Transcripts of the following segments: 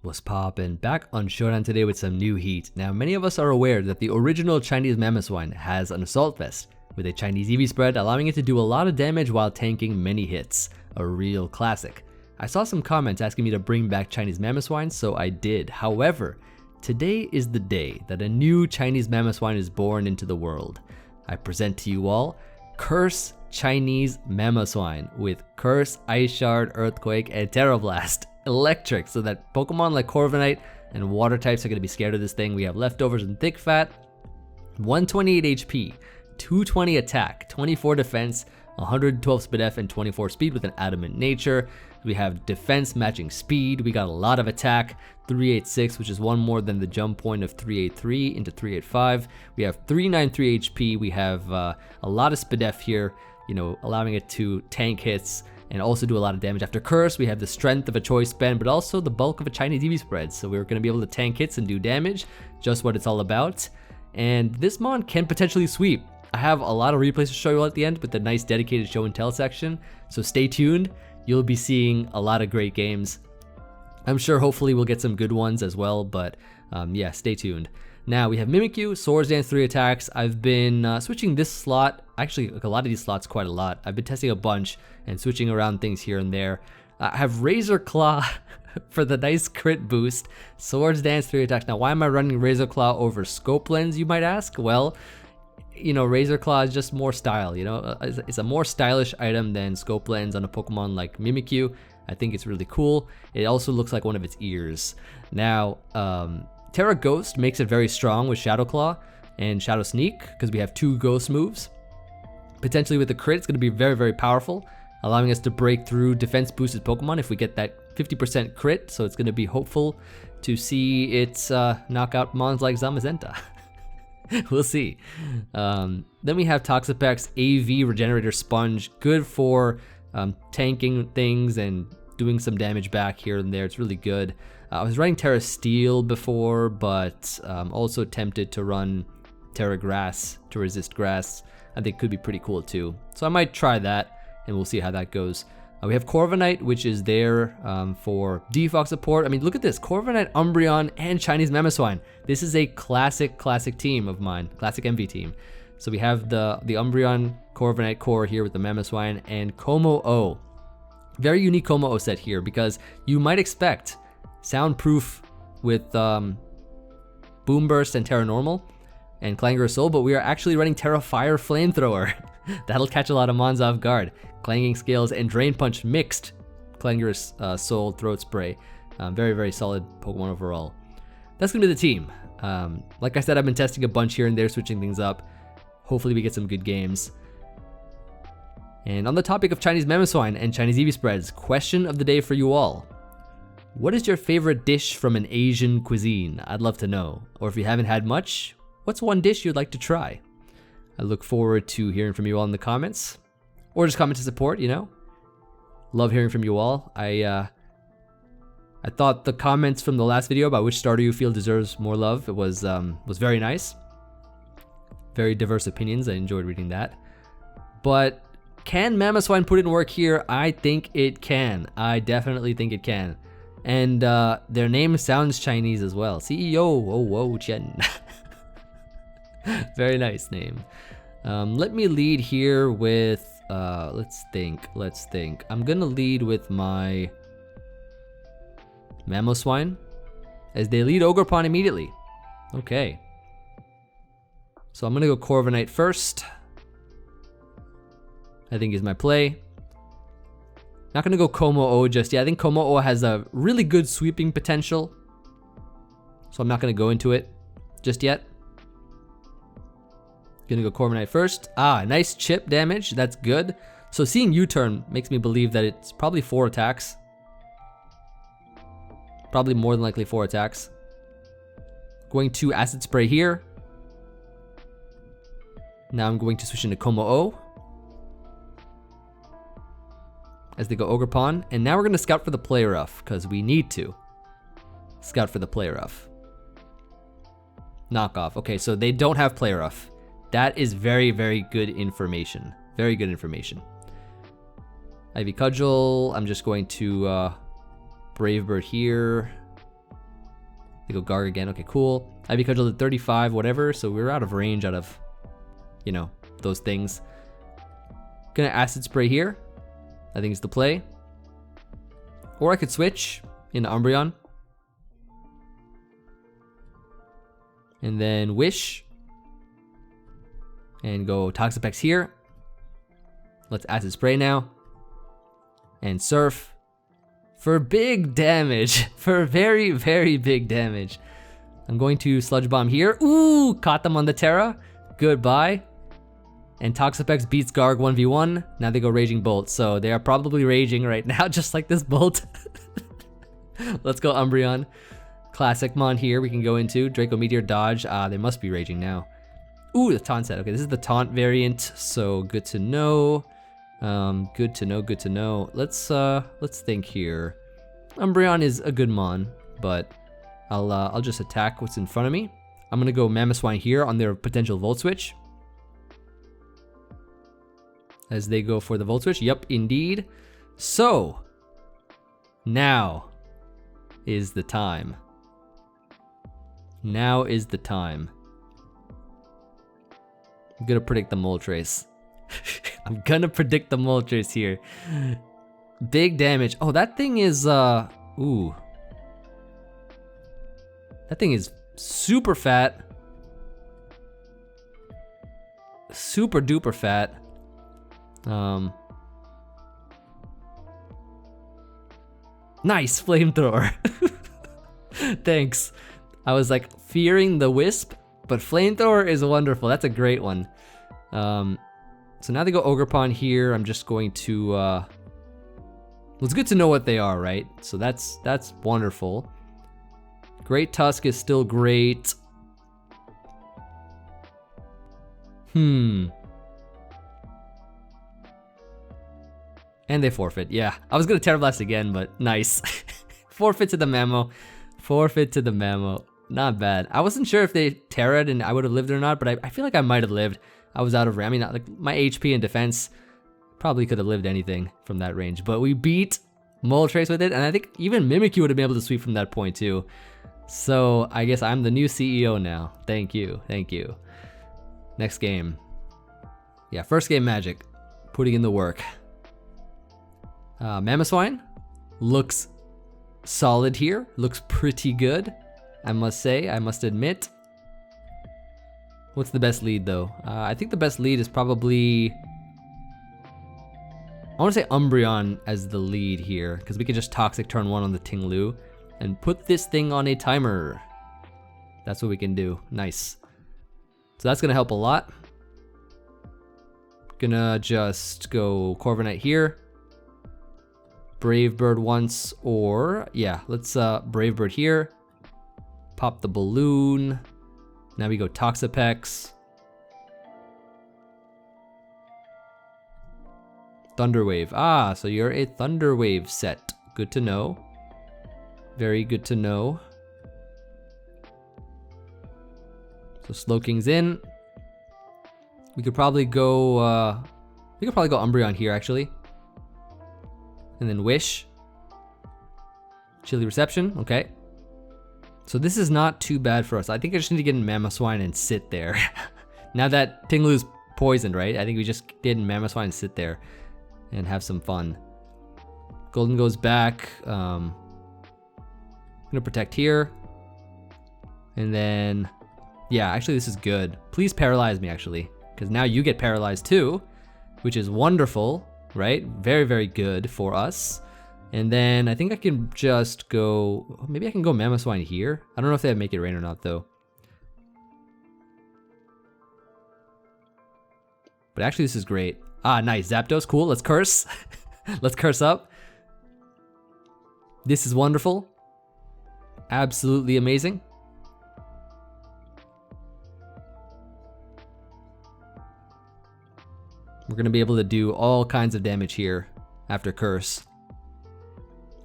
What's poppin'? Back on Showdown today with some new heat. Now, many of us are aware that the original Chinese Mamoswine has an Assault Vest with a Chinese EV spread, allowing it to do a lot of damage while tanking many hits. A real classic. I saw some comments asking me to bring back Chinese Mamoswine, so I did. However, today is the day that a new Chinese Mamoswine is born into the world. I present to you all Curse Chinese Mamoswine with Curse, Ice Shard, Earthquake, and Tera Blast. Electric, so that Pokemon like Corviknight and water types are going to be scared of this thing. We have leftovers and thick fat, 128 HP, 220 attack, 24 defense, 112 speed F, and 24 speed with an adamant nature. We have defense matching speed. We got a lot of attack, 386, which is one more than the jump point of 383 into 385. We have 393 HP. We have a lot of speed F here, allowing it to tank hits and also do a lot of damage. After Curse, we have the strength of a choice band, but also the bulk of a Chinese EV spread. So we're going to be able to tank hits and do damage, just what it's all about. And this mon can potentially sweep. I have a lot of replays to show you all at the end with the nice dedicated show and tell section. So stay tuned. You'll be seeing a lot of great games. I'm sure hopefully we'll get some good ones as well, but yeah, stay tuned. Now we have Mimikyu, Swords Dance 3 attacks. I've been switching this slot, actually a lot of these slots quite a lot. I've been testing a bunch and switching around things here and there. I have Razor Claw for the nice crit boost. Swords Dance 3 attacks. Now why am I running Razor Claw over Scope Lens, you might ask? Well, Razor Claw is just more style, it's a more stylish item than Scope Lens on a Pokemon like Mimikyu. I think it's really cool. It also looks like one of its ears. Now, Tera Ghost makes it very strong with Shadow Claw and Shadow Sneak because we have two ghost moves. Potentially with the crit, it's going to be very, very powerful, allowing us to break through defense boosted Pokemon if we get that 50% crit. So it's going to be hopeful to see it knock out mons like Zamazenta. We'll see. Then we have Toxapex AV Regenerator Sponge, good for tanking things and doing some damage back here and there. It's really good. I was running Tera Steel before, but also tempted to run Tera Grass to resist grass. I think could be pretty cool too. So I might try that, and we'll see how that goes. We have Corviknight, which is there for Defog support. I mean, look at this. Corviknight, Umbreon, and Chinese Mamoswine. This is a classic team of mine. Classic MV team. So we have the Umbreon Corviknight core here with the Mamoswine and Kommo-o. Very unique Kommo-o set here because you might expect soundproof with Boom Burst and Tera Normal and Clangorous Soul, but we are actually running Tera Fire Flamethrower. That'll catch a lot of mons off guard. Clanging Scales and Drain Punch mixed Clangorous Soul Throat Spray. Very, very solid Pokemon overall. That's gonna be the team. Like I said, I've been testing a bunch here and there, switching things up. Hopefully we get some good games. And on the topic of Chinese Mamoswine and Chinese EV spreads, question of the day for you all. What is your favorite dish from an Asian cuisine? I'd love to know. Or if you haven't had much, what's one dish you'd like to try? I look forward to hearing from you all in the comments. Or just comment to support, Love hearing from you all. I thought the comments from the last video about which starter you feel deserves more love, it was very nice. Very diverse opinions. I enjoyed reading that. But can Mamoswine put in work here? I think it can. I definitely think it can. And their name sounds Chinese as well. CEO Wo Chen. Very nice name. Let me lead here with let's think. I'm gonna lead with my Mamoswine as they lead Ogerpon immediately. Okay. So I'm gonna go Corviknight first. I think is my play. Not gonna go Kommo-o just yet. I think Kommo-o has a really good sweeping potential, so I'm not gonna go into it just yet. Gonna go Corviknight first. Nice chip damage. That's good. So seeing U-turn makes me believe that it's probably 4 attacks. Probably more than likely 4 attacks. Going to Acid Spray here. Now I'm going to switch into Kommo-o as they go Ogerpon. And now we're going to scout for the Play Rough because we need to scout for the Play Rough. Knockoff. Okay, so they don't have Play Rough. That is very, very good information. Very good information. Ivy Cudgel. I'm just going to Brave Bird here. They go Garg again. Okay, cool. Ivy Cudgel at 35, whatever. So we're out of range out of, you know, those things. Gonna Acid Spray here. I think it's the play. Or I could switch into Umbreon. And then Wish. And go Toxapex here. Let's Acid Spray now. And Surf. For big damage. For very, very big damage. I'm going to Sludge Bomb here. Ooh, caught them on the Tera. Goodbye. And Toxapex beats Garg 1v1. Now they go Raging Bolt. So they are probably raging right now, just like this Bolt. Let's go Umbreon. Classic Mon here we can go into. Draco Meteor dodge. They must be raging now. Ooh, the taunt set. Okay, this is the taunt variant. So good to know. Good to know, good to know. Let's think here. Umbreon is a good Mon, but I'll just attack what's in front of me. I'm gonna go Mamoswine here on their potential Volt Switch. As they go for the Volt Switch. Yep, indeed. So, now is the time. Now is the time. I'm gonna predict the Moltres. I'm gonna predict the Moltres here. Big damage. Oh, that thing is, ooh. That thing is super fat. Super duper fat. Nice Flamethrower. Thanks. I was like fearing the Wisp, but Flamethrower is wonderful. That's a great one. So now they go Ogerpon here. I'm just going to, well, it's good to know what they are, right? So that's wonderful. Great Tusk is still great. And they forfeit. Yeah, I was gonna Tera Blast again, but nice. Forfeit to the Mamo. Forfeit to the Mamo. Not bad. I wasn't sure if they Terra'd and I would have lived or not, but I feel like I might have lived. I was out of range. I mean, like my HP and defense probably could have lived anything from that range, but we beat Moltres with it, and I think even Mimikyu would have been able to sweep from that point too. So I guess I'm the new CEO now. Thank you, thank you. Next game. Yeah, first game Magic. Putting in the work. Mamoswine looks solid here. Looks pretty good, I must say, I must admit. What's the best lead though? I think the best lead is probably, I want to say Umbreon as the lead here, because we can just Toxic turn 1 on the Tinglu and put this thing on a timer. That's what we can do. Nice. So that's gonna help a lot. Gonna just go Corviknight here. Brave Bird once, or yeah, let's Brave Bird here. Pop the balloon. Now we go Toxapex. Thunderwave. Ah, so you're a Thunderwave set. Good to know. Very good to know. So Slowking's in. We could probably go Umbreon here actually. And then Wish. Chilly Reception, okay. So this is not too bad for us. I think I just need to get in Mamoswine and sit there. Now that Tinglu's poisoned, right? I think we just get in Mamoswine and sit there and have some fun. Golden goes back. I'm gonna protect here. And then, yeah, actually this is good. Please paralyze me actually, because now you get paralyzed too, which is wonderful, right? Very, very good for us. And then I think I can just go, maybe I can go Mamoswine here. I don't know if they have Make It Rain or not though. But actually this is great. Ah, nice, Zapdos, cool, let's curse. Let's curse up. This is wonderful. Absolutely amazing. We're gonna be able to do all kinds of damage here after curse.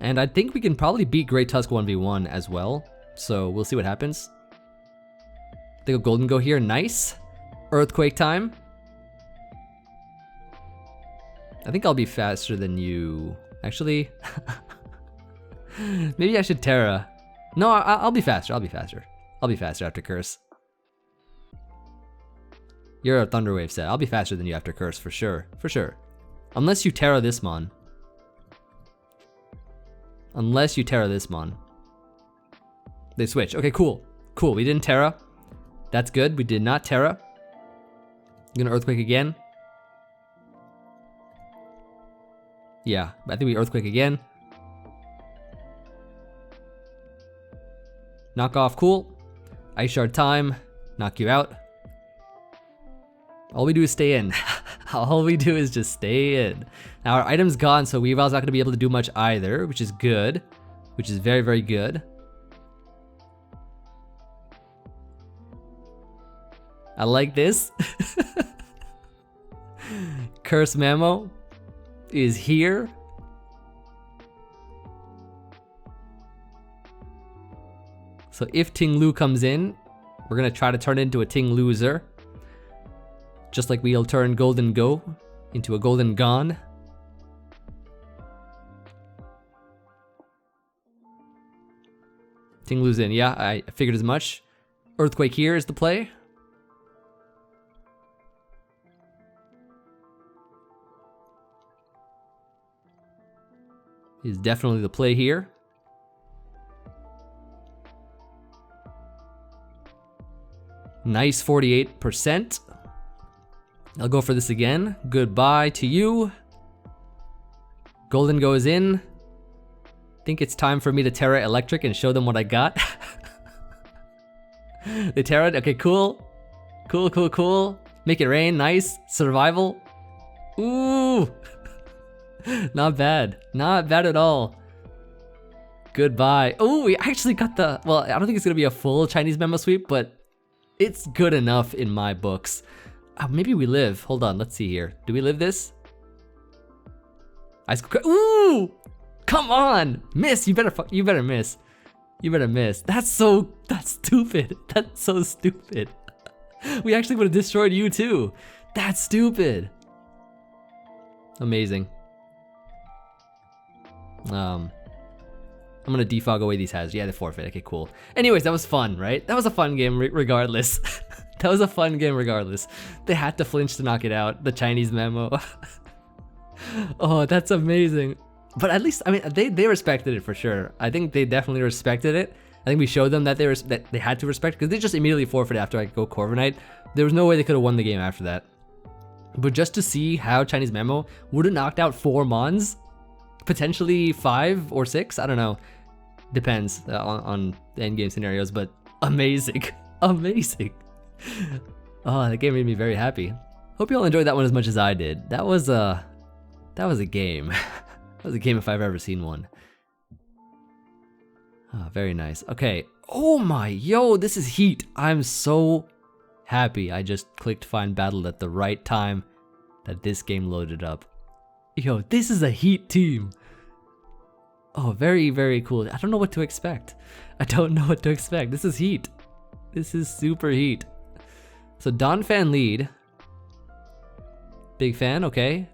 And I think we can probably beat Great Tusk 1v1 as well. So we'll see what happens. They go Golden Go here, nice. Earthquake time. I think I'll be faster than you. Actually, maybe I should Tera. No, I'll be faster. I'll be faster. I'll be faster after Curse. You're a Thunder Wave set. I'll be faster than you after Curse for sure. For sure. Unless you Tera this Mon. Unless you Tera this Mon. They switch. Okay, cool. Cool. We didn't Tera. That's good. We did not Tera. I'm gonna Earthquake again. Yeah, I think we Earthquake again. Knock off, cool. Ice Shard time. Knock you out. All we do is stay in. All we do is just stay in. Now our item's gone, so Weavile's not gonna be able to do much either, which is good. Which is very, very good. I like this. Curse Mamo is here. So if Ting Lu comes in, we're gonna try to turn it into a Ting Loser. Just like we'll turn Golden Go into a Golden Gone. Ting Lu's in, yeah, I figured as much. Earthquake here is the play. Is definitely the play here. Nice 48%. I'll go for this again. Goodbye to you. Golden goes in. Think it's time for me to Tera Electric and show them what I got. They Tera, okay, cool. Cool, cool, cool. Make it rain, nice. Survival. Ooh. Not bad. Not bad at all. Goodbye. Oh, we actually got the, well, I don't think it's gonna be a full Chinese Memo sweep, but it's good enough in my books. Maybe we live. Hold on, let's see here. Do we live this? Ooh! Come on! Miss, you better miss. You better miss. That's stupid. That's so stupid. We actually would have destroyed you too. That's stupid. Amazing. I'm gonna defog away these hazards. Yeah, they forfeit. Okay, cool. Anyways, that was fun, right? That was a fun game regardless. That was a fun game regardless. They had to flinch to knock it out. The Chinese Memo. Oh, that's amazing. But at least, I mean, they respected it for sure. I think they definitely respected it. I think we showed them that they had to respect, because they just immediately forfeited after I go Corviknight. There was no way they could have won the game after that. But just to see how Chinese Memo would have knocked out 4 Mons, potentially 5 or 6, I don't know. Depends on the endgame scenarios, but amazing. Amazing. Oh, that game made me very happy. Hope you all enjoyed that one as much as I did. That was a game. That was a game if I've ever seen one. Oh, very nice. Okay. Oh my, yo, this is heat. I'm so happy I just clicked find battle at the right time that this game loaded up. Yo, this is a heat team. Oh, very, very cool. I don't know what to expect. I don't know what to expect. This is heat. This is super heat. So Don Fan lead. Big fan, okay.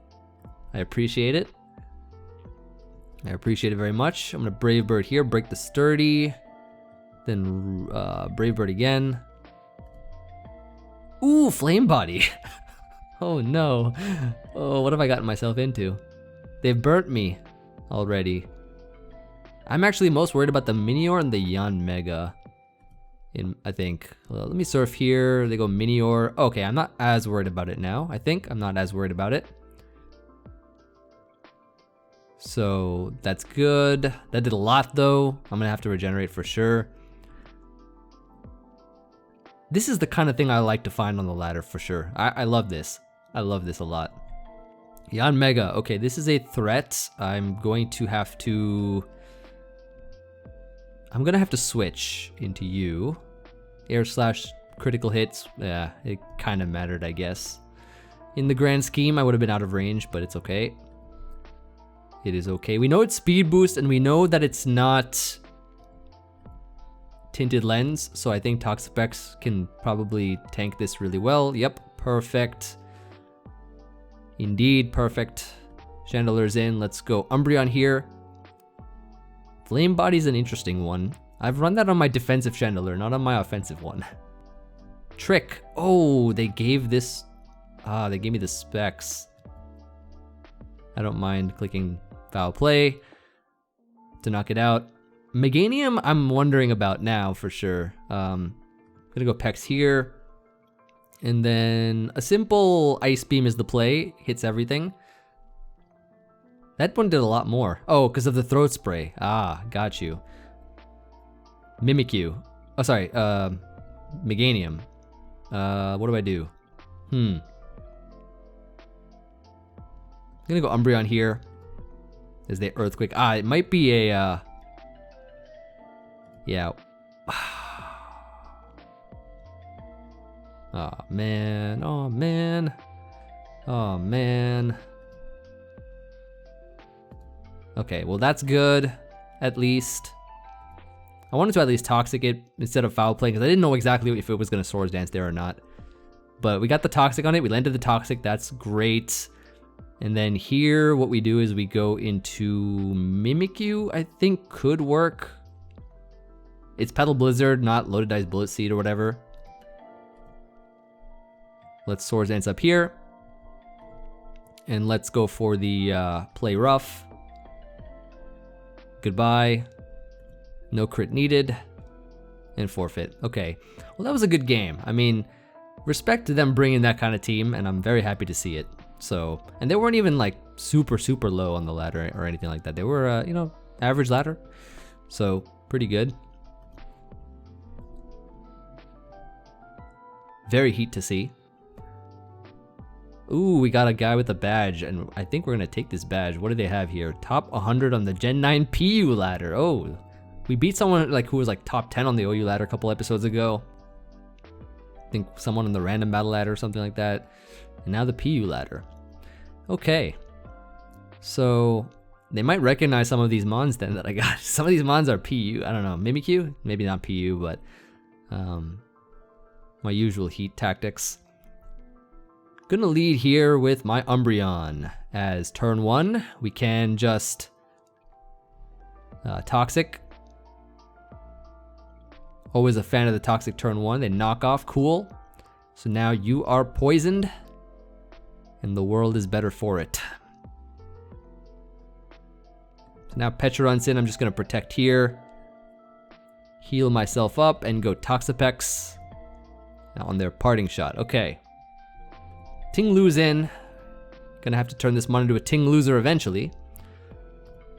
I appreciate it. I appreciate it very much. I'm gonna Brave Bird here, break the sturdy. Then Brave Bird again. Ooh, Flame Body. Oh no. Oh, what have I gotten myself into? They've burnt me already. I'm actually most worried about the Minior and the Yanmega. I think. Well, let me surf here. They go Minior. Okay, I'm not as worried about it now. I think I'm not as worried about it. So that's good. That did a lot though. I'm gonna have to regenerate for sure. This is the kind of thing I like to find on the ladder for sure. I love this. I love this a lot. Yanmega. Okay, this is a threat. I'm going to have to switch into you. Air slash critical hits. Yeah, it kind of mattered, I guess. In the grand scheme, I would have been out of range, but it's okay. It is okay. We know it's speed boost, and we know that it's not tinted lens, so I think Toxapex can probably tank this really well. Yep, perfect. Indeed, perfect. Chandeler's in. Let's go Umbreon here. Flame Body's an interesting one. I've run that on my defensive Chandelure, not on my offensive one. Trick. Oh, they gave this... they gave me the specs. I don't mind clicking Foul Play to knock it out. Meganium, I'm wondering about now for sure. Gonna go Pex here. And then a simple Ice Beam is the play, hits everything. That one did a lot more. Oh, because of the Throat Spray. Ah, got you. Mimikyu. Oh, sorry, Meganium. What do I do? I'm gonna go Umbreon here. Is the Earthquake? Ah, it might be a, yeah. Oh man, oh man, oh man. Okay, well that's good, at least. I wanted to at least Toxic it instead of Foul Play because I didn't know exactly if it was gonna Swords Dance there or not. But we got the Toxic on it, we landed the Toxic, that's great. And then here, what we do is we go into Mimikyu, I think could work. It's Petal Blizzard, not Loaded Dice Bullet Seed or whatever. Let's Swords Dance up here. And let's go for the Play Rough. Goodbye. No crit needed. And forfeit. Okay. Well, that was a good game. I mean, respect to them bringing that kind of team, and I'm very happy to see it. So, and they weren't even like super low on the ladder or anything like that. They were, you know, average ladder. So, pretty good. Very heat to see. Ooh, we got a guy with a badge, and I think we're gonna take this badge. What do they have here? Top 100 on the Gen 9 PU ladder. Oh, we beat someone like who was like top 10 on the OU ladder a couple episodes ago. I think someone on the random battle ladder or something like that. And now the PU ladder. Okay. So they might recognize some of these mons then that I got. Some of these mons are PU. I don't know. Mimikyu? Maybe not PU, but my usual heat tactics. Gonna lead here with my Umbreon. As turn 1, we can just Toxic. Always a fan of the Toxic turn 1. They knock off, cool. So now you are poisoned, and the world is better for it. So now Petra runs in, I'm just gonna protect here. Heal myself up and go Toxapex. Now on their parting shot, okay. Ting-Lu's in. Gonna have to turn this mon into a Ting-Loser eventually.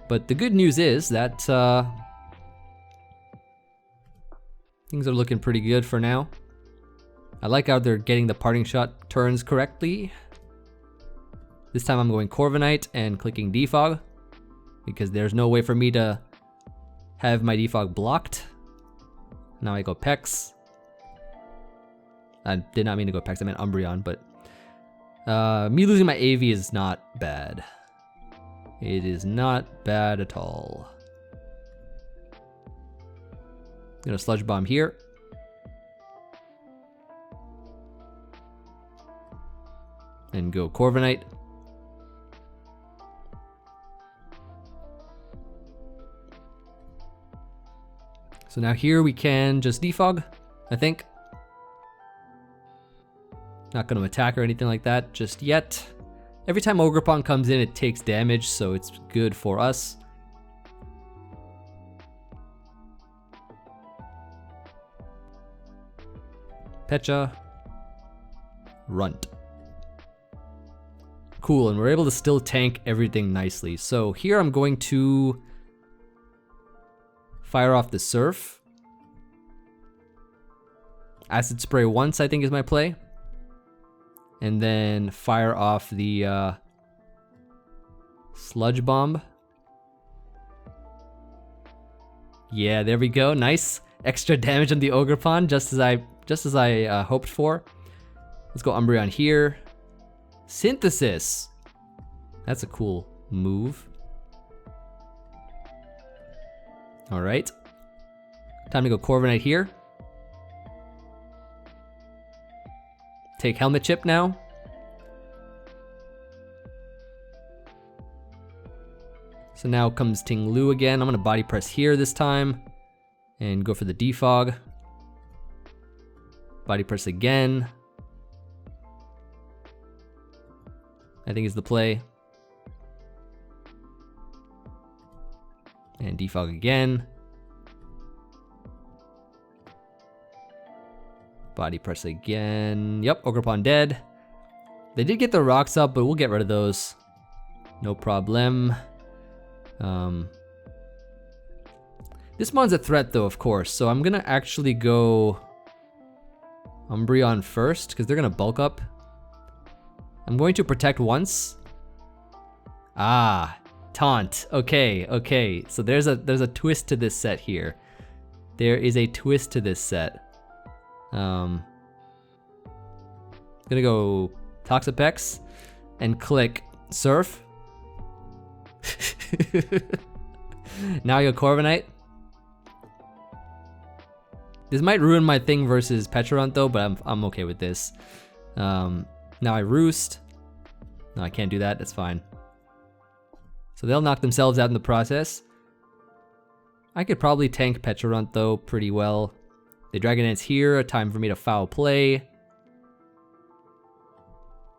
But the good news is that things are looking pretty good for now. I like how they're getting the parting shot turns correctly. This time I'm going Corviknight and clicking Defog, because there's no way for me to have my Defog blocked. Now I go Pex. I did not mean to go Pex, I meant Umbreon, but me losing my AV is not bad. It is not bad at all. I'm gonna Sludge Bomb here. And go Corviknight. So now here we can just Defog, I think. Not gonna attack or anything like that just yet. Every time Ogerpon comes in, it takes damage, so it's good for us. Pecha. Runt. Cool, and we're able to still tank everything nicely. So here I'm going to fire off the Surf. Acid Spray once, I think, is my play. And then fire off the Sludge Bomb. Yeah, there we go. Nice extra damage on the Ogerpon, just as I hoped for. Let's go Umbreon here. Synthesis. That's a cool move. All right. Time to go Corviknight here. Take Helmet Chip now. So now comes Ting-Lu again. I'm gonna Body Press here this time. And go for the Defog. Body press again. I think is the play. And Defog again. Body press again. Yep, Ogerpon dead. They did get the rocks up, but we'll get rid of those. No problem. This mon's a threat though, of course, so I'm gonna actually go Umbreon first, because they're gonna bulk up. I'm going to protect once. Ah, taunt. Okay, okay. So there's a twist to this set here. There is a twist to this set. Gonna go Toxapex and click Surf. Now I go Corviknight. This might ruin my thing versus Pecharunt though, but I'm okay with this. Now I Roost. No, I can't do that. That's fine. So they'll knock themselves out in the process. I could probably tank Pecharunt though pretty well. They Dragon Dance here. Time for me to foul play.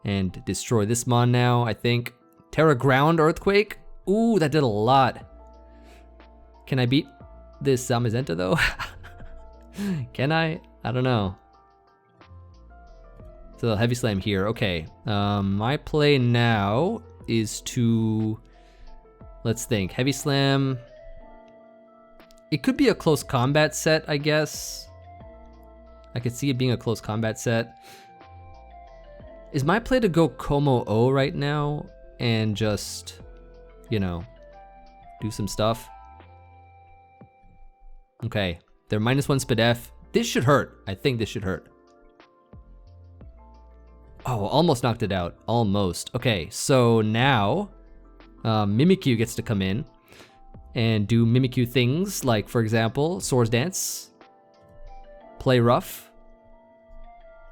And destroy this mon now, I think. Tera Ground Earthquake. Ooh, that did a lot. Can I beat this Zamazenta though? Can I? I don't know. So Heavy Slam here. Okay. My play now is to... Let's think. Heavy Slam. It could be a close combat set, I guess. I could see it being a close combat set. Is my play to go Kommo-o right now and just, you know, do some stuff? Okay. They're -1 Spadef. This should hurt. I think this should hurt. Oh, almost knocked it out. Almost. Okay, so now Mimikyu gets to come in and do Mimikyu things like, for example, Swords Dance. Play rough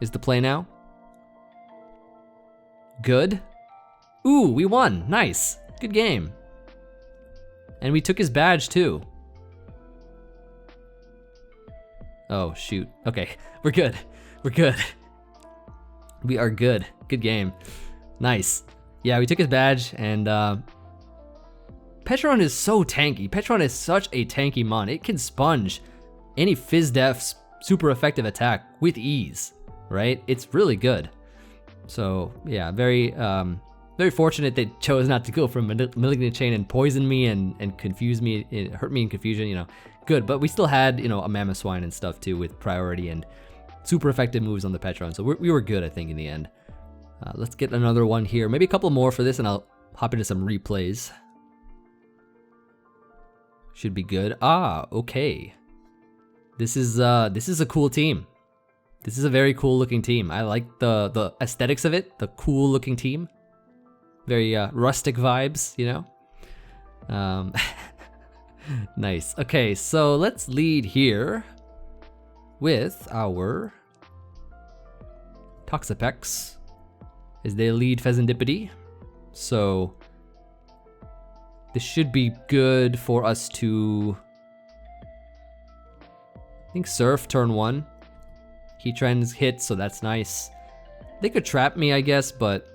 is the play now. Good. Ooh, we won. Nice. Good game. And we took his badge too. Oh, shoot. Okay, we're good. We're good. We are good. Good game. Nice. Yeah, we took his badge, and Pecharunt is so tanky. Pecharunt is such a tanky mon. It can sponge any Fizz-Def's super effective attack with ease, right? It's really good. So, yeah, very fortunate they chose not to go for Malignant Chain and poison me and confuse me, it hurt me in confusion, you know. Good, but we still had, you know, a Mamoswine and stuff too with priority and super effective moves on the Pecharunt. So we were good, I think, in the end. Let's get another one here. Maybe a couple more for this and I'll hop into some replays. Should be good. Ah, okay. This is a cool team. This is a very cool looking team. I like the aesthetics of it, the cool looking team. Very rustic vibes, you know? Nice. Okay, so let's lead here with our Toxapex as they lead Pheasantipede. So this should be good for us to, I think, Surf turn 1. Heatran's hit, so that's nice. They could trap me, I guess, but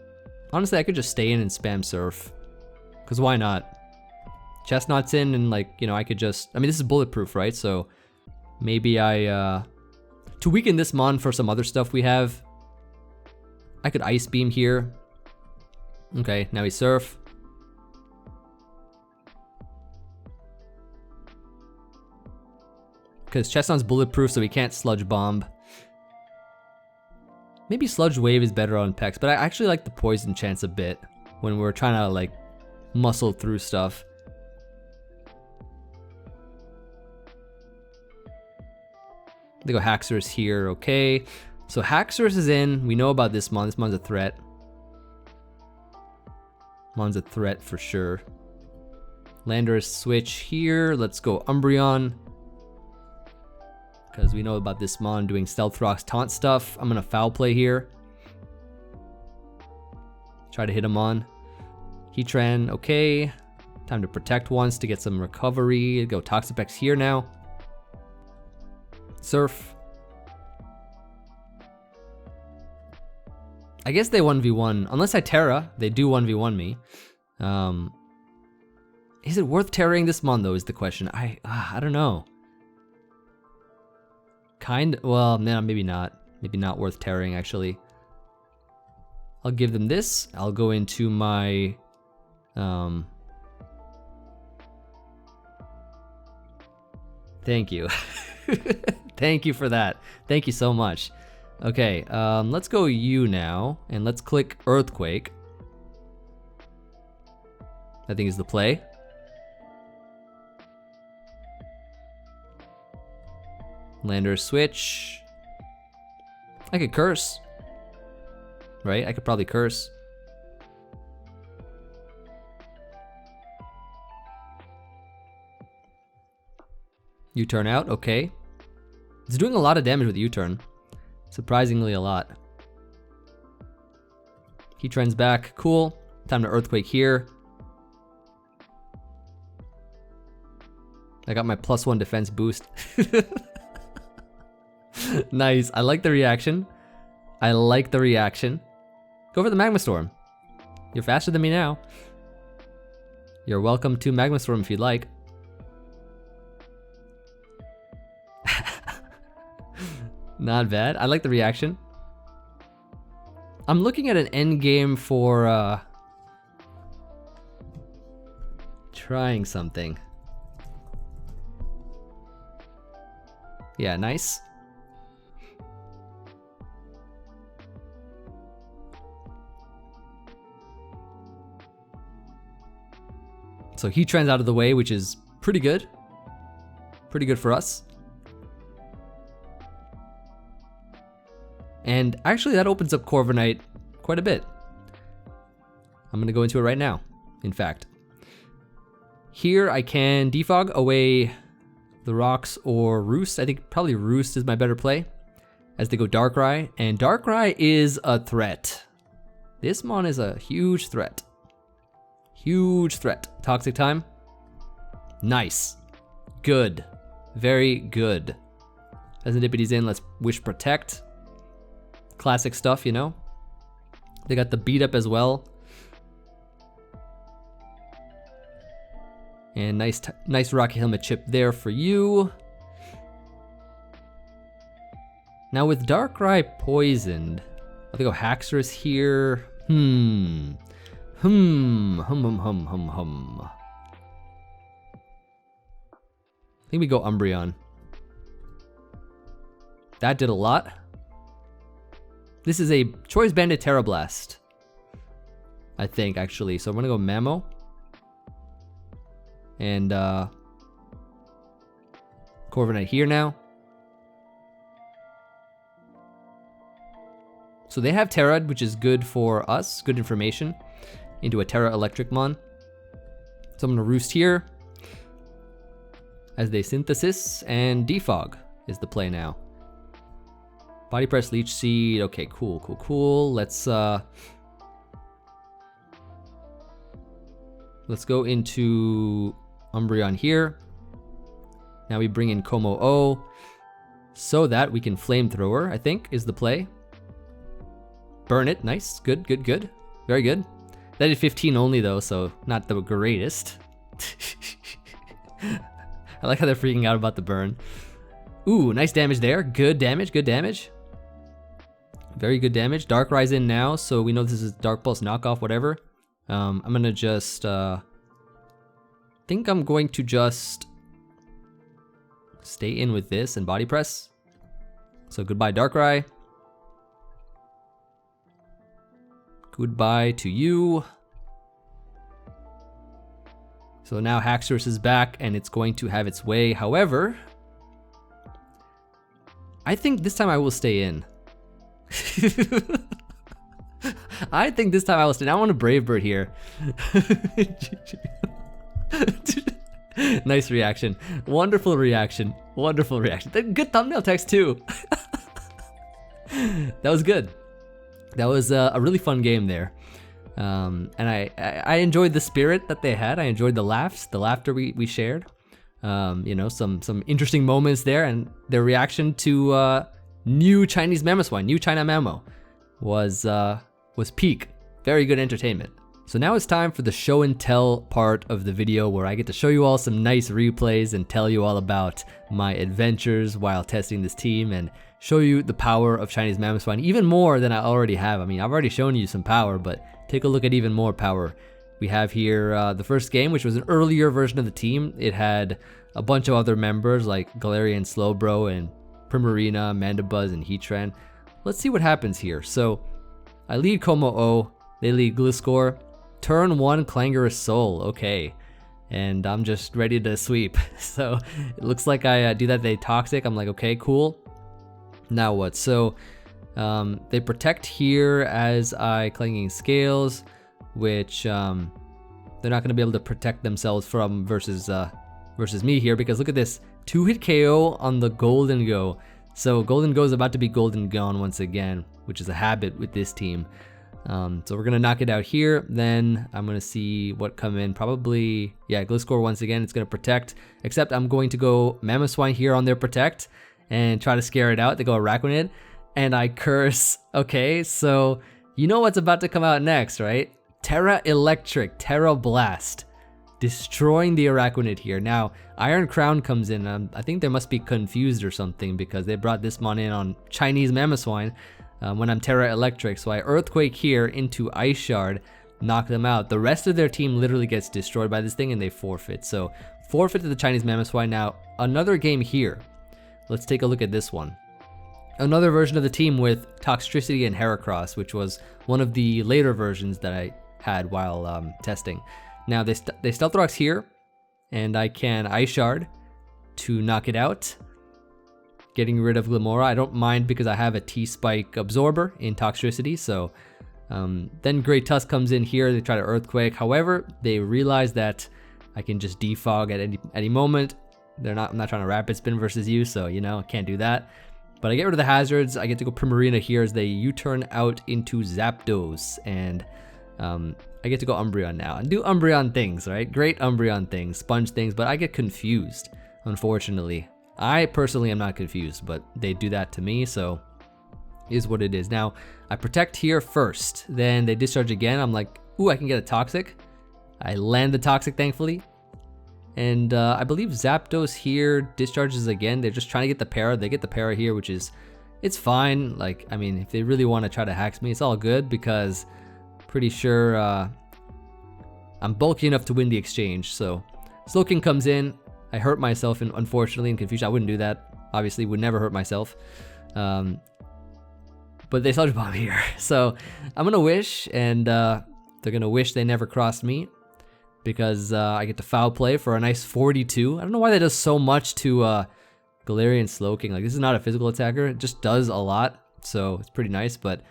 honestly, I could just stay in and spam Surf. Because why not? Chestnut's in, and like, you know, I could just, I mean, this is bulletproof, right? So maybe to weaken this mon for some other stuff we have, I could Ice Beam here. Okay, now we Surf. Because Chestnut's bulletproof, so we can't Sludge Bomb. Maybe Sludge Wave is better on Pex, but I actually like the Poison chance a bit when we're trying to like muscle through stuff. They go Haxorus here, okay. So Haxorus is in, we know about this mon. This mon's a threat. Mon's a threat for sure. Landorus switch here, let's go Umbreon. Because we know about this mon doing Stealth Rock's taunt stuff. I'm gonna foul play here. Try to hit him on. Heatran, okay. Time to protect once to get some recovery. Go Toxapex here now. Surf. I guess they 1v1. Unless I Tera, they do 1v1 me. Is it worth Terraing this mon though is the question. I don't know. Well, no, maybe not. Maybe not worth Terraing actually. I'll give them this. I'll go into my thank you. Thank you for that. Thank you so much. Okay, let's go you now, and let's click Earthquake. I think is the play. Lander switch. I could curse. Right? I could probably curse. U-turn out, okay. It's doing a lot of damage with U-turn. Surprisingly a lot. He trends back, cool. Time to Earthquake here. I got my +1 defense boost. Nice, I like the reaction. I like the reaction. Go for the Magma Storm. You're faster than me now. You're welcome to Magma Storm if you'd like. Not bad. I like the reaction. I'm looking at an end game for trying something. Yeah, nice. So he trends out of the way, which is pretty good. Pretty good for us. And actually that opens up Corviknight quite a bit. I'm gonna go into it right now, in fact. Here I can Defog away the rocks or Roost. I think probably Roost is my better play as they go Darkrai, and Darkrai is a threat. This mon is a huge threat. Huge threat. Toxic time. Nice. Good. Very good. As Nipity's in, let's Wish Protect. Classic stuff, you know? They got the beat up as well. And nice Rocky Helmet chip there for you. Now with Darkrai poisoned, I'll go Haxorus here. I think we go Umbreon. That did a lot. This is a Choice Banded Tera Blast, I think, actually. So I'm gonna go Mamo. And Corviknight here now. So they have Tera, which is good for us, good information, into a Tera Electric mon. So I'm gonna Roost here as they Synthesis, and Defog is the play now. Body Press, Leech Seed, okay, cool. Let's go into Umbreon here. Now we bring in Kommo-o so that we can Flamethrower, I think, is the play. Burn it, nice, good. Very good. That did 15 only though, so not the greatest. I like how they're freaking out about the burn. Ooh, nice damage there, good damage. Very good damage. Darkrai's in now, so we know this is Dark Pulse knockoff, whatever. I'm gonna just, think I'm going to just stay in with this and Body Press. So goodbye Darkrai. Goodbye to you. So now Haxorus is back and it's going to have its way. However, I think this time I will stay in. I think this time I will stay in. I want a Brave Bird here. Nice reaction. Wonderful reaction. Good thumbnail text too. That was good. That was a really fun game there. And I enjoyed the spirit that they had. I enjoyed the laughs, the laughter we shared. You know, some interesting moments there, and their reaction to new Chinese Mamoswine, new China Mamo, was peak. Very good entertainment. So now it's time for the show and tell part of the video, where I get to show you all some nice replays and tell you all about my adventures while testing this team, and show you the power of Chinese Mamoswine even more than I already have. I mean, I've already shown you some power, but take a look at even more power. We have here the first game, which was an earlier version of the team. It had a bunch of other members like Galarian Slowbro and Primarina, Mandibuzz, and Heatran. Let's see what happens here. So I lead Kommo-o, they lead Gliscor. Turn 1 Clangorous Soul, okay. And I'm just ready to sweep. So it looks like I do that, they Toxic. I'm like, okay, cool. Now what? So they protect here as I Clanging Scales, which they're not going to be able to protect themselves from versus me here, because look at this. 2-hit KO on the Golden Go. So Golden Go is about to be Golden Gone once again, which is a habit with this team. So we're gonna knock it out here. Then I'm gonna see what come in. Probably, yeah, Gliscor once again. It's gonna protect, except I'm going to go Mamoswine here on their protect and try to scare it out. They go Araquanid, and I curse. Okay, so you know what's about to come out next, right? Tera Electric Tera Blast, destroying the Araquanid here. Now Iron Crown comes in. I think they must be confused or something, because they brought this mon in on Chinese Mamoswine. When I'm Tera Electric, so I Earthquake here into Ice Shard, knock them out. The rest of their team literally gets destroyed by this thing and they forfeit. So forfeit to the Chinese Mamoswine. Now another game here. Let's take a look at this one. Another version of the team with Toxtricity and Heracross, which was one of the later versions that I had while testing. Now they Stealth Rocks here, and I can Ice Shard to knock it out. Getting rid of Glimmora, I don't mind because I have a T-Spike Absorber in Toxtricity. So then Great Tusk comes in here, they try to Earthquake. However, they realize that I can just Defog at any moment. I'm not trying to Rapid Spin versus you, so you know, I can't do that. But I get rid of the hazards. I get to go Primarina here as they U-turn out into Zapdos, and I get to go Umbreon now and do Umbreon things, right? Great Umbreon things, sponge things, but I get confused, unfortunately. I personally am not confused, but they do that to me, so is what it is. Now, I protect here first, then they discharge again. I'm like, ooh, I can get a Toxic. I land the Toxic, thankfully. And I believe Zapdos here discharges again. They're just trying to get the Para. They get the Para here, which is, it's fine. Like, I mean, if they really want to try to hack me, it's all good, because pretty sure I'm bulky enough to win the exchange. So Slowking comes in. I hurt myself, and unfortunately, in confusion, I wouldn't do that. Obviously, would never hurt myself. But they Sludge Bomb here. So I'm gonna wish, and they're gonna wish they never crossed me, because I get to Foul Play for a nice 42. I don't know why that does so much to Galarian Slowking. Like, this is not a physical attacker. It just does a lot, so it's pretty nice. But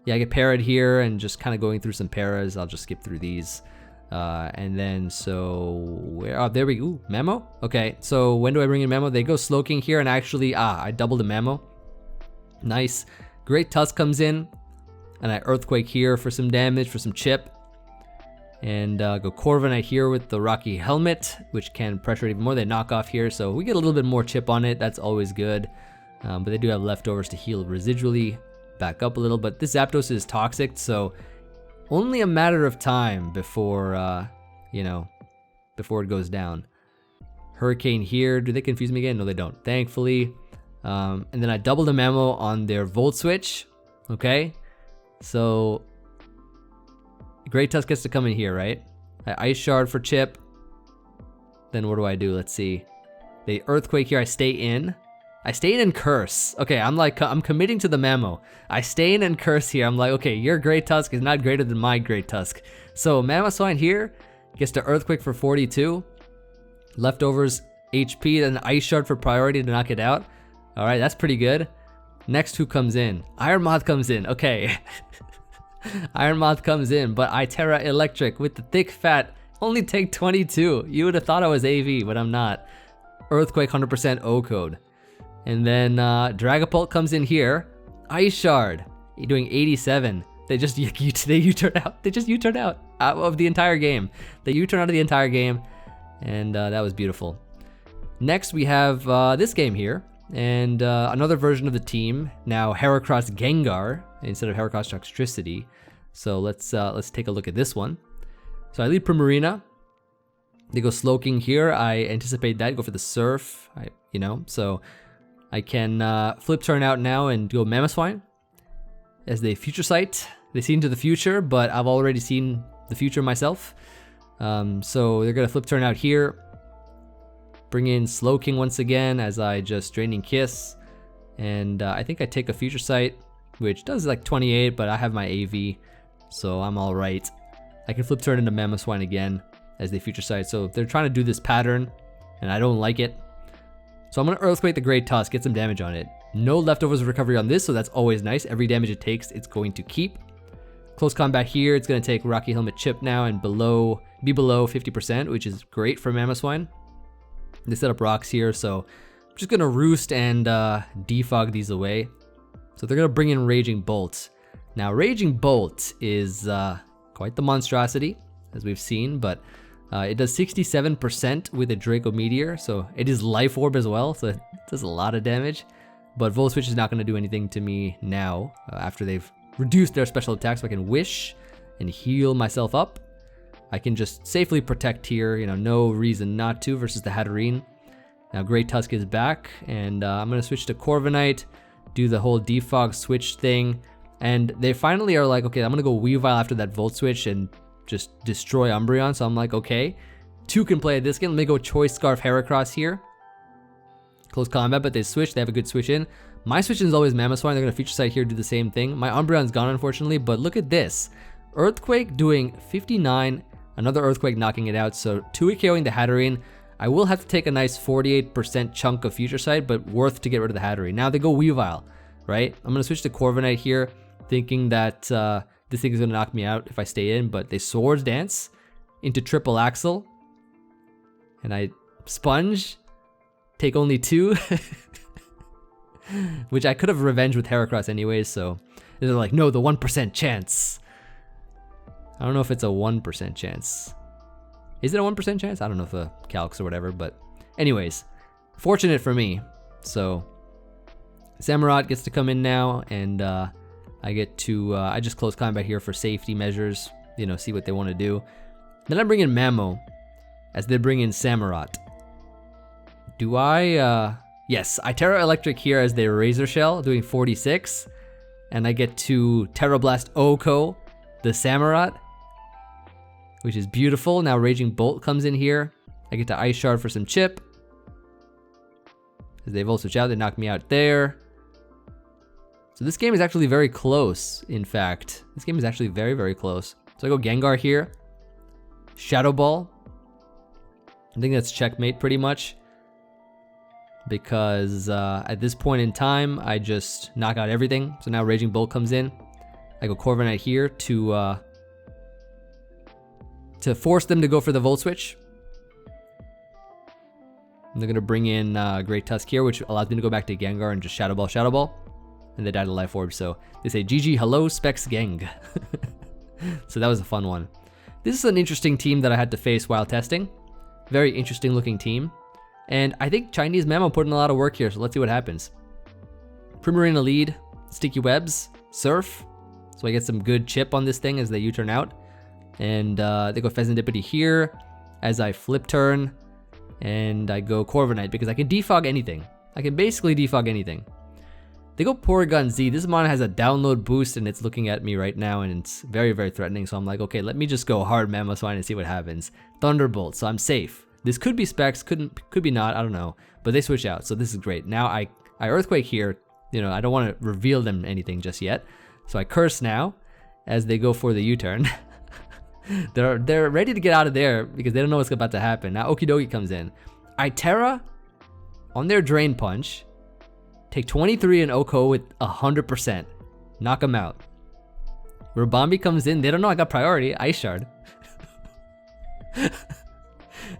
yeah, I get Parried here, and just kind of going through some Paras. I'll just skip through these. And then, so where, oh, there we go. Ooh, Memo. Okay, so when do I bring in Memo? They go Slowking here, and actually, I doubled the Memo. Nice. Great Tusk comes in, and I Earthquake here for some damage, for some chip. And go Corviknight here with the Rocky Helmet, which can pressure it even more. They knock off here, so we get a little bit more chip on it. That's always good. But they do have leftovers to heal residually. Back up a little, but this Zapdos is Toxic, so only a matter of time before, you know, before it goes down. Hurricane here. Do they confuse me again? No, they don't, thankfully. And then I double the Memo on their Volt Switch. Okay, so Great Tusk gets to come in here, right? I Ice Shard for chip. Then what do I do? Let's see. They Earthquake here. I stay in. I stay in and curse. Okay, I'm committing to the Memo. I stay in and curse here. I'm like, okay, your Great Tusk is not greater than my Great Tusk. So Mamoswine here gets to Earthquake for 42. Leftovers HP, then Ice Shard for priority to knock it out. All right, that's pretty good. Next, who comes in? Iron Moth comes in. Okay. Iron Moth comes in, but I Tera Electric with the thick fat. Only take 22. You would have thought I was AV, but I'm not. Earthquake 100% O code. And then Dragapult comes in here. Ice Shard. You're doing 87. They just U-turn out. They just U-turn out of the entire game. They U-turn out of the entire game, and that was beautiful. Next we have this game here, and another version of the team. Now Heracross Gengar instead of Heracross Toxtricity. So let's take a look at this one. So I lead Primarina. They go Slowking here. I anticipate that, go for the Surf. So I can flip turn out now and go Mamoswine as they Future Sight. They see into the future, but I've already seen the future myself. So they're gonna flip turn out here. Bring in Slowking once again as I just Draining Kiss. And I think I take a Future Sight, which does like 28, but I have my AV, so I'm all right. I can flip turn into Mamoswine again as they Future Sight. So they're trying to do this pattern, and I don't like it. So I'm gonna Earthquake the Great Tusk, get some damage on it. No leftovers of recovery on this, so that's always nice. Every damage it takes, it's going to keep. Close combat here, it's gonna take Rocky Helmet Chip now and be below 50%, which is great for Mamoswine. They set up rocks here, so I'm just gonna Roost and defog these away. So they're gonna bring in Raging Bolt. Now Raging Bolt is quite the monstrosity, as we've seen, but it does 67% with a Draco Meteor, so it is Life Orb as well, so it does a lot of damage. But Volt Switch is not gonna do anything to me now, after they've reduced their special attack, so I can Wish and heal myself up. I can just safely protect here, no reason not to versus the Hatterene. Now Great Tusk is back, and I'm gonna switch to Corviknight, do the whole defog switch thing, and they finally are like, okay, I'm gonna go Weavile after that Volt Switch and just destroy Umbreon. So I'm like, okay, 2 can play this game. Let me go Choice Scarf Heracross here. Close combat, but they switch. They have a good switch in. My switch in is always Mamoswine. They're gonna Future Sight here, do the same thing. My Umbreon's gone, unfortunately, but look at this. Earthquake doing 59, another Earthquake knocking it out. So 2-hit KOing the Hatterene. I will have to take a nice 48% chunk of Future Sight, but worth to get rid of the Hatterene. Now they go Weavile, right? I'm gonna switch to Corviknight here, thinking that this thing is gonna knock me out if I stay in, but they Swords Dance into Triple Axle, and I Sponge, take only 2, which I could have revenged with Heracross anyways, so they're like, no, the 1% chance. I don't know if it's a 1% chance. Is it a 1% chance? I don't know if a calcs or whatever, but anyways, fortunate for me. So Samurott gets to come in now, and I get to, I just close combat here for safety measures, see what they want to do. Then I bring in Mamo as they bring in Samurott. Do I, yes, I Tera Electric here as they Razor Shell, doing 46, and I get to Tera Blast Oko, the Samurott, which is beautiful. Now Raging Bolt comes in here. I get to Ice Shard for some chip. As they Volt Switch out, they knock me out there. So this game is actually very close, in fact. This game is actually very, very close. So I go Gengar here. Shadow Ball. I think that's checkmate pretty much. Because at this point in time, I just knock out everything. So now Raging Bolt comes in. I go Corviknight here to force them to go for the Volt Switch. And they're gonna bring in Great Tusk here, which allows me to go back to Gengar and just Shadow Ball, Shadow Ball. And they died to Life Orb, so they say GG, hello, Specs Gang. So that was a fun one. This is an interesting team that I had to face while testing. Very interesting looking team. And I think Chinese Mamo put in a lot of work here, so let's see what happens. Primarina lead, Sticky Webs, Surf. So I get some good chip on this thing as they U-turn out. And they go Pheasantipity here as I flip turn. And I go Corviknight because I can defog anything. I can basically defog anything. They go Porygon Z. This mon has a download boost and it's looking at me right now and it's very, very threatening. So I'm like, okay, let me just go hard Mamoswine and see what happens. Thunderbolt, so I'm safe. This could be Specs, could be not, I don't know. But they switch out, so this is great. Now I Earthquake here. I don't want to reveal them anything just yet. So I Curse now as they go for the U-turn. They're ready to get out of there because they don't know what's about to happen. Now Okidogi comes in. I Tera on their Drain Punch. Take 23 and Oko with 100%. Knock them out. Rabambi comes in. They don't know I got priority. Ice Shard.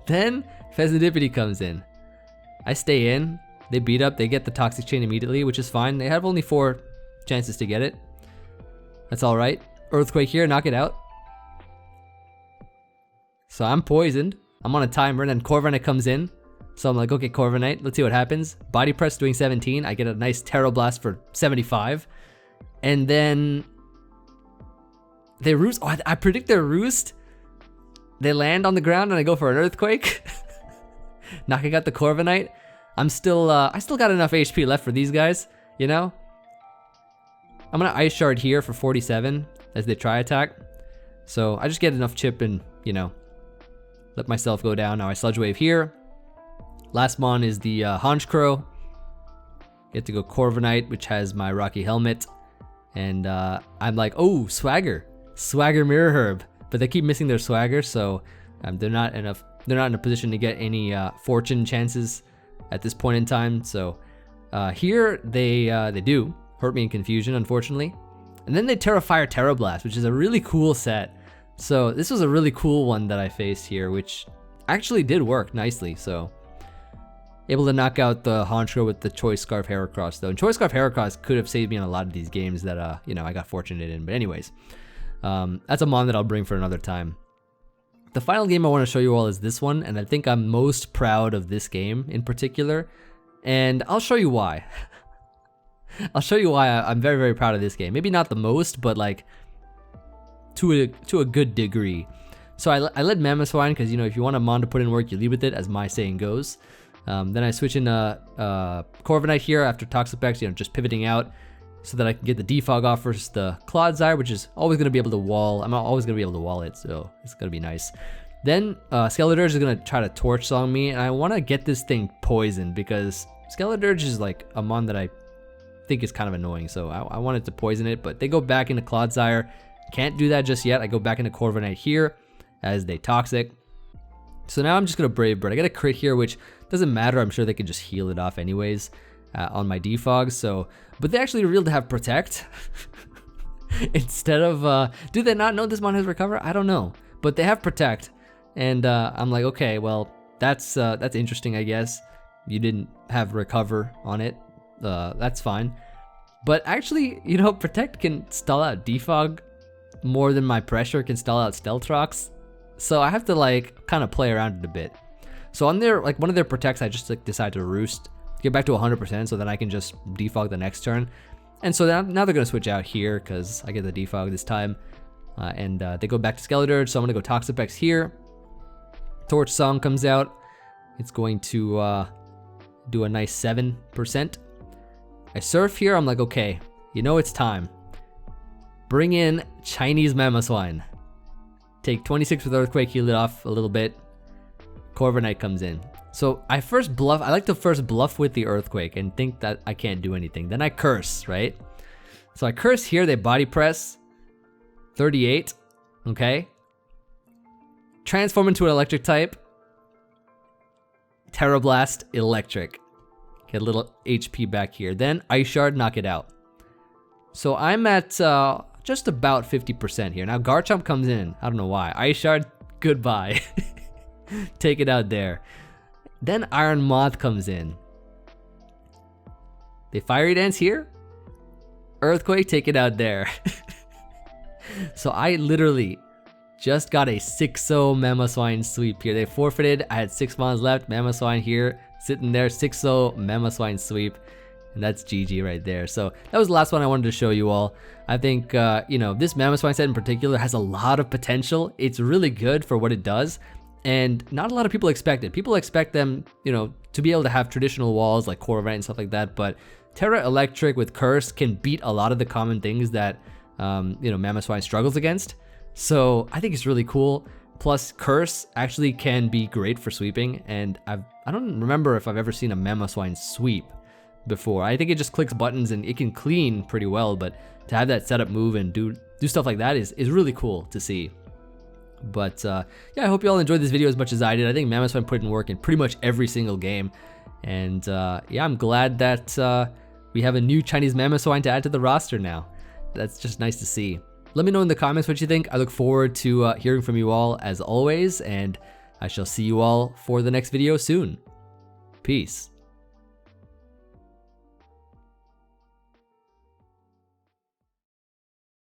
Then Pheasantipity comes in. I stay in. They beat up. They get the Toxic Chain immediately, which is fine. They have only 4 chances to get it. That's alright. Earthquake here. Knock it out. So I'm poisoned. I'm on a timer. And then Corviknight comes in. So I'm like, okay, Corviknight, let's see what happens. Body press doing 17. I get a nice Tera Blast for 75. And then they roost. Oh, I predict their roost. They land on the ground and I go for an earthquake. Knocking out the Corviknight. I still got enough HP left for these guys, you know? I'm gonna Ice Shard here for 47 as they try attack. So I just get enough chip and, you know, let myself go down. Now I Sludge Wave here. Last mon is the Honchkrow. Get to go Corviknight, which has my Rocky Helmet. And I'm like, oh, Swagger Mirror Herb. But they keep missing their Swagger, so they're not in a position to get any fortune chances at this point in time. So here they do hurt me in confusion, unfortunately. And then they Tera Fire Tera Blast, which is a really cool set. So this was a really cool one that I faced here, which actually did work nicely. So able to knock out the Honchkrow with the Choice Scarf Heracross though. And Choice Scarf Heracross could have saved me in a lot of these games that you know, I got fortunate in. But anyways, that's a mon that I'll bring for another time. The final game I want to show you all is this one, and I think I'm most proud of this game in particular. And I'll show you why. I'll show you why I'm very, very proud of this game. Maybe not the most, but like to a good degree. So I led Mamoswine because, you know, if you want a mon to put in work, you lead with it, as my saying goes. Then I switch in Corviknight here after Toxapex, you know, just pivoting out so that I can get the Defog off versus the Clodsire, which is always going to be able to wall. I'm always going to be able to wall it, so it's going to be nice. Then Skeledirge is going to try to Torch Song me, and I want to get this thing poisoned because Skeledirge is like a mon that I think is kind of annoying, so I wanted to poison it, but they go back into Clodsire. Can't do that just yet. I go back into Corviknight here as they Toxic. So now I'm just going to Brave Bird. I got a crit here, which doesn't matter. I'm sure they can just heal it off anyways on my Defog. So, but they actually revealed to have Protect instead of, do they not know this mon has Recover? I don't know, but they have Protect. And I'm like, okay, well, that's interesting, I guess. You didn't have Recover on it. That's fine. But actually, you know, Protect can stall out Defog more than my Pressure can stall out Stealth Rocks. So I have to like kind of play around it a bit. So on their, like one of their Protects, I just like decide to Roost, get back to 100% so then I can just Defog the next turn. And so now they're going to switch out here because I get the Defog this time. And they go back to Skeledirge, so I'm going to go Toxapex here. Torch Song comes out. It's going to do a nice 7%. I Surf here, I'm like, okay, you know it's time. Bring in Chinese Mamoswine. Take 26 with Earthquake, heal it off a little bit. Corviknight comes in. So I like to first bluff with the Earthquake and think that I can't do anything. Then I Curse, right? So I Curse here, they Body Press. 38, okay. Transform into an Electric type. Tera Blast, Electric. Get a little HP back here. Then Ice Shard, knock it out. So I'm at just about 50% here. Now Garchomp comes in. I don't know why. Ice Shard, goodbye. Take it out there. Then Iron Moth comes in. They Fiery Dance here. Earthquake, take it out there. So I literally just got a 6-0 Mamoswine sweep here. They forfeited. I had 6 mons left. Mamoswine here, sitting there. 6-0 Mamoswine sweep. And that's GG right there. So that was the last one I wanted to show you all. I think, you know, this Mamoswine set in particular has a lot of potential. It's really good for what it does. And not a lot of people expect it. People expect them, you know, to be able to have traditional walls like Corviknight and stuff like that. But Tera Electric with Curse can beat a lot of the common things that, you know, Mamoswine struggles against. So I think it's really cool. Plus Curse actually can be great for sweeping. And I don't remember if I've ever seen a Mamoswine sweep before. I think it just clicks buttons and it can clean pretty well. But to have that setup move and do stuff like that is really cool to see. But yeah, I hope you all enjoyed this video as much as I did. I think Mamoswine put in work in pretty much every single game. And yeah, I'm glad that we have a new Chinese Mamoswine to add to the roster now. That's just nice to see. Let me know in the comments what you think. I look forward to hearing from you all as always, and I shall see you all for the next video soon. Peace.